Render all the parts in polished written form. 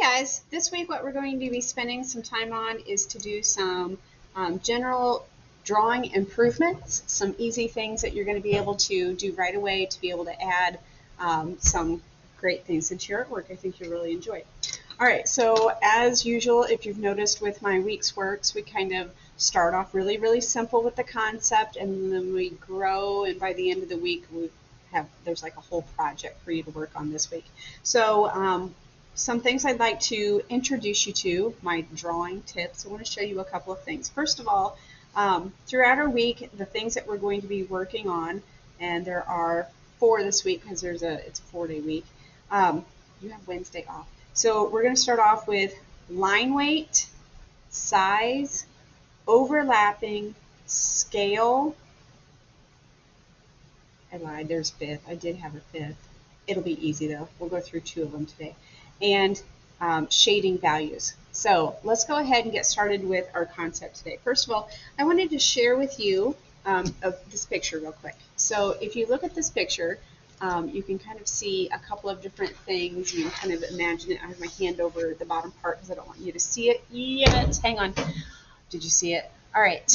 Guys, this week what we're going to be spending some time on is to do some general drawing improvements, some easy things that you're going to be able to do right away to be able to add some great things into your artwork. I think you'll really enjoy it. All right, so as usual, if you've noticed with my week's works, we kind of start off really, really simple with the concept, and then we grow, and by the end of the week, there's like a whole project for you to work on this week. So some things I'd like to introduce you to, my drawing tips. I want to show you a couple of things. First of all, throughout our week, the things that we're going to be working on, and there are 4 this week because it's a 4-day week. You have Wednesday off. So we're going to start off with line weight, size, overlapping, scale. I lied, there's 5th. I did have a 5th. It'll be easy though. We'll go through 2 of them today. And shading values. So let's go ahead and get started with our concept today. First of all, I wanted to share with you of this picture real quick. So if you look at this picture, you can kind of see a couple of different things. You can kind of imagine it. I have my hand over the bottom part because I don't want you to see it yet. Hang on. Did you see it? All right.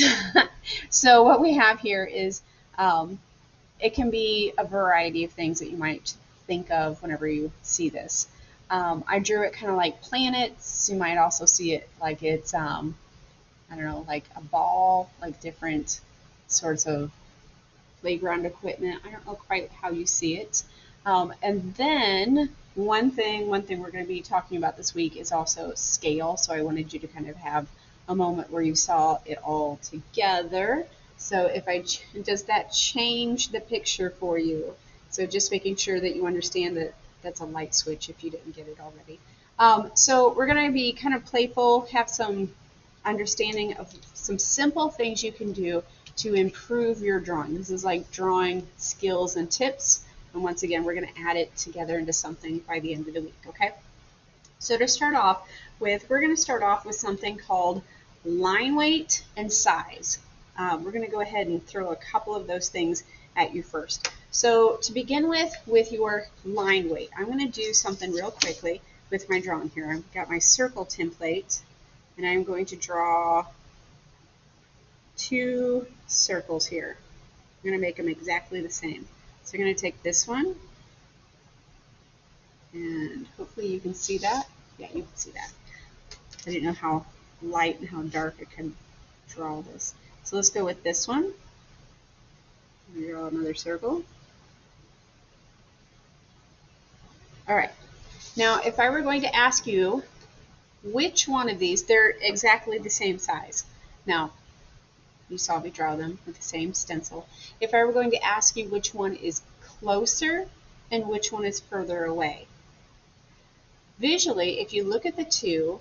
So what we have here is it can be a variety of things that you might think of whenever you see this. I drew it kind of like planets. You might also see it like it's, I don't know, like a ball, like different sorts of playground equipment. I don't know quite how you see it. And then one thing we're going to be talking about this week is also scale. So I wanted you to kind of have a moment where you saw it all together. So does that change the picture for you? So just making sure that you understand that that's a light switch if you didn't get it already. So we're going to be kind of playful, have some understanding of some simple things you can do to improve your drawing. This is like drawing skills and tips. And once again, we're going to add it together into something by the end of the week, okay? So to start off with, we're going to start off with something called line weight and size. We're going to go ahead and throw a couple of those things at you first. So to begin with your line weight, I'm going to do something real quickly with my drawing here. I've got my circle template, and I'm going to draw 2 circles here. I'm going to make them exactly the same. So I'm going to take this one, and hopefully you can see that. Yeah, you can see that. I didn't know how light and how dark I can draw this. So let's go with this one. Draw another circle. All right. Now, if I were going to ask you which one of these, they're exactly the same size. Now, you saw me draw them with the same stencil. If I were going to ask you which one is closer and which one is further away. Visually, if you look at the 2,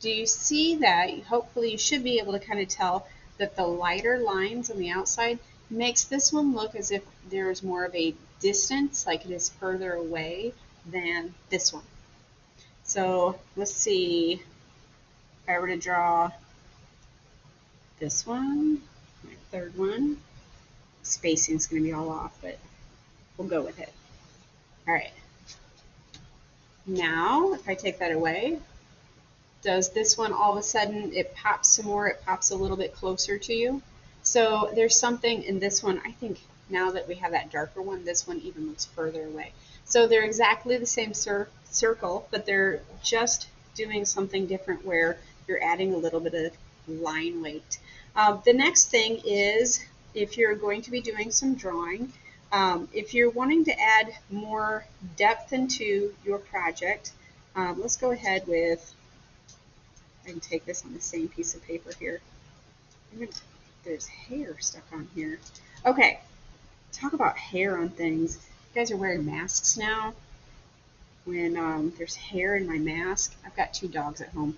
do you see that? Hopefully you should be able to kind of tell that the lighter lines on the outside makes this one look as if there's more of a distance, like it is further away than this one. So let's see, if I were to draw this one, my 3rd one, spacing is going to be all off, but we'll go with it. All right. Now, if I take that away, does this one all of a sudden, it pops some more, it pops a little bit closer to you? So there's something in this one, I think now that we have that darker one, this one even looks further away. So they're exactly the same circle, but they're just doing something different where you're adding a little bit of line weight. The next thing is, if you're going to be doing some drawing, if you're wanting to add more depth into your project, let's go ahead with, I can take this on the same piece of paper here. There's hair stuck on here. Okay, talk about hair on things. You guys are wearing masks now. When there's hair in my mask, I've got 2 dogs at home.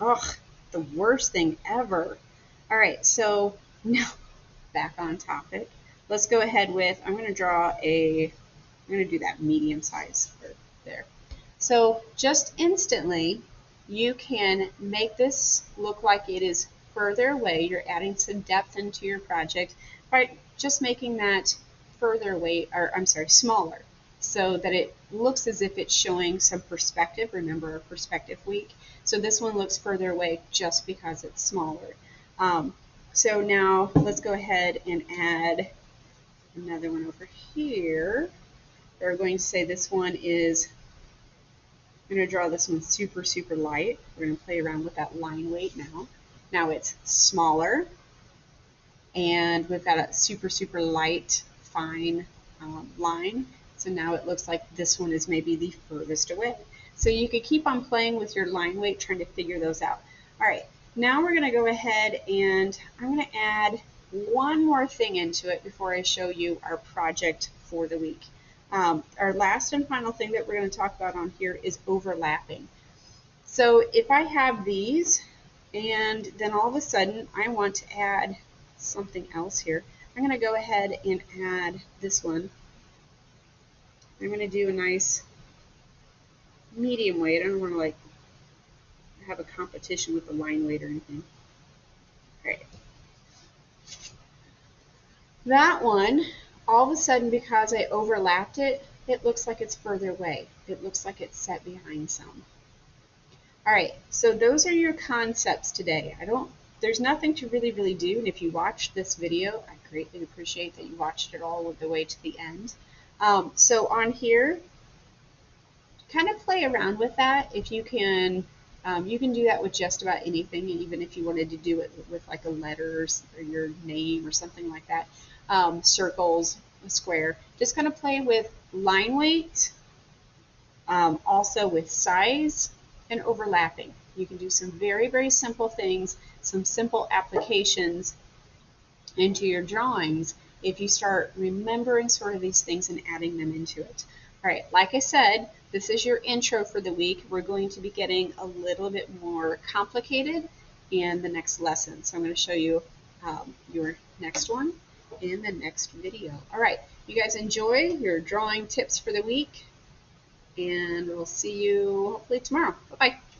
Ugh, the worst thing ever. All right, so now back on topic. Let's go ahead with, I'm going to do that medium size there. So just instantly, you can make this look like it is further away. You're adding some depth into your project by just making that further away, or I'm sorry, smaller. so that it looks as if it's showing some perspective. Remember our perspective week. So this one looks further away just because it's smaller. So now let's go ahead and add another one over here. We're going to say this one is, I'm going to draw this one super, super light. We're going to play around with that line weight now. Now it's smaller, and we've got a super, super light, fine line. So now it looks like this one is maybe the furthest away. So you could keep on playing with your line weight, trying to figure those out. All right, now we're going to go ahead and I'm going to add one more thing into it before I show you our project for the week. Our last and final thing that we're going to talk about on here is overlapping. So if I have these, and then all of a sudden I want to add something else here, I'm going to go ahead and add this one. I'm going to do a nice medium weight. I don't want to like have a competition with the line weight or anything. All right. That one, all of a sudden, because I overlapped it, it looks like it's further away. It looks like it's set behind some. All right, so those are your concepts today. There's nothing to really do, and if you watched this video, I greatly appreciate that you watched it all the way to the end. So on here, kind of play around with that. If you can do that with just about anything, even if you wanted to do it with like a letter or your name or something like that. Circles, a square. Just kind of play with line weight, also with size and overlapping. You can do some very, very simple things, some simple applications into your drawings if you start remembering sort of these things and adding them into it. All right, like I said, this is your intro for the week. We're going to be getting a little bit more complicated in the next lesson. So I'm going to show you your next one in the next video. All right, you guys enjoy your drawing tips for the week, and we'll see you hopefully tomorrow. Bye-bye.